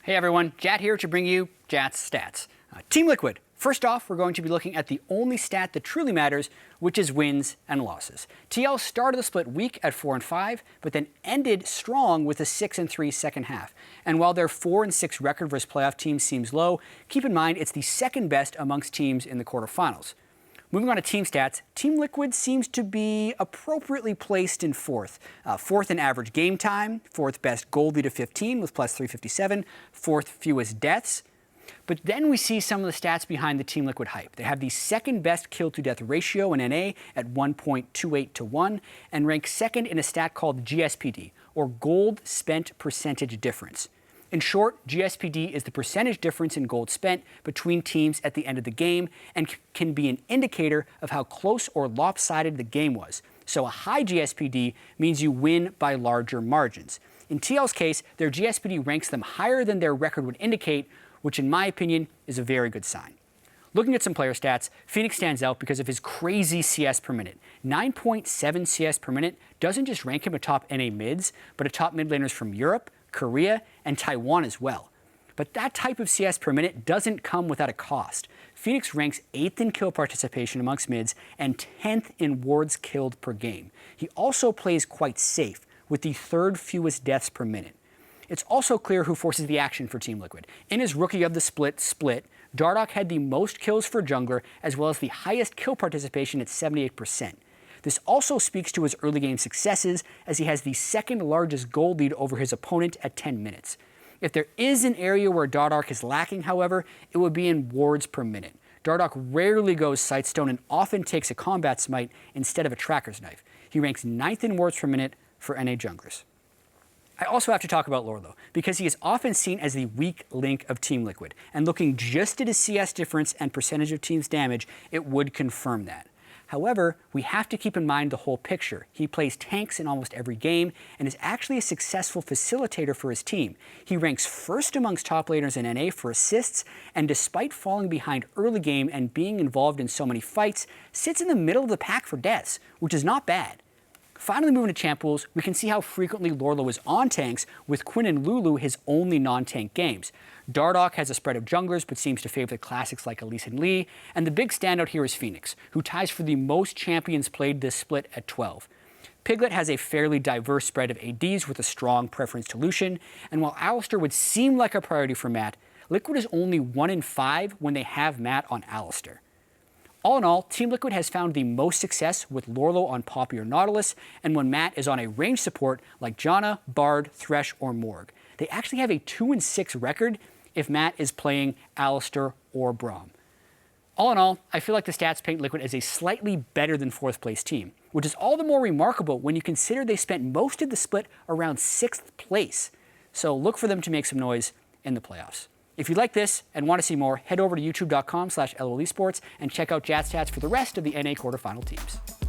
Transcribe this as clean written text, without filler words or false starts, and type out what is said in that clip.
Hey everyone, Jatt here to bring you Jatt's stats. Team Liquid. First off, we're going to be looking at the only stat that truly matters, which is wins and losses. TL started the split weak at 4-5, but then ended strong with a 6-3 second half. And while their 4-6 record versus playoff teams seems low, keep in mind it's the second best amongst teams in the quarterfinals. Moving on to team stats, Team Liquid seems to be appropriately placed in fourth. Fourth in average game time, fourth best gold lead of 15 with plus 357, fourth fewest deaths. But then we see some of the stats behind the Team Liquid hype. They have the second best kill to death ratio in NA at 1.28 to 1 and rank second in a stat called GSPD, or gold spent percentage difference. In short, GSPD is the percentage difference in gold spent between teams at the end of the game and can be an indicator of how close or lopsided the game was. So a high GSPD means you win by larger margins. In TL's case, their GSPD ranks them higher than their record would indicate, which in my opinion is a very good sign. Looking at some player stats, Phoenix stands out because of his crazy CS per minute. 9.7 CS per minute doesn't just rank him atop NA mids, but atop mid laners from Europe, Korea, and Taiwan as well. But that type of CS per minute doesn't come without a cost. Phoenix ranks 8th in kill participation amongst mids and 10th in wards killed per game. He also plays quite safe, with the third fewest deaths per minute. It's also clear who forces the action for Team Liquid. In his Rookie of the Split, Dardoch had the most kills for jungler, as well as the highest kill participation at 78%. This also speaks to his early game successes, as he has the second largest gold lead over his opponent at 10 minutes. If there is an area where Dardoch is lacking, however, it would be in wards per minute. Dardoch rarely goes Sightstone and often takes a combat smite instead of a tracker's knife. He ranks 9th in wards per minute for NA junglers. I also have to talk about Lorlo, because he is often seen as the weak link of Team Liquid, and looking just at his CS difference and percentage of team's damage, it would confirm that. However, we have to keep in mind the whole picture. He plays tanks in almost every game and is actually a successful facilitator for his team. He ranks first amongst top laners in NA for assists, and despite falling behind early game and being involved in so many fights, sits in the middle of the pack for deaths, which is not bad. Finally, moving to champ pools, we can see how frequently Lorlo is on tanks, with Quinn and Lulu his only non-tank games. Dardoch has a spread of junglers, but seems to favor the classics like Elise and Lee, and the big standout here is Phoenix, who ties for the most champions played this split at 12. Piglet has a fairly diverse spread of ADs with a strong preference to Lucian, and while Alistar would seem like a priority for Matt, Liquid is only 1 in 5 when they have Matt on Alistar. All in all, Team Liquid has found the most success with Lorlo on Poppy or Nautilus, and when Matt is on a range support like Janna, Bard, Thresh, or Morg. They actually have a 2-6 record if Matt is playing Alistar or Braum. All in all, I feel like the stats paint Liquid as a slightly better than 4th place team, which is all the more remarkable when you consider they spent most of the split around 6th place. So look for them to make some noise in the playoffs. If you like this and want to see more, head over to youtube.com/LOLesports and check out Jatt stats for the rest of the NA quarterfinal teams.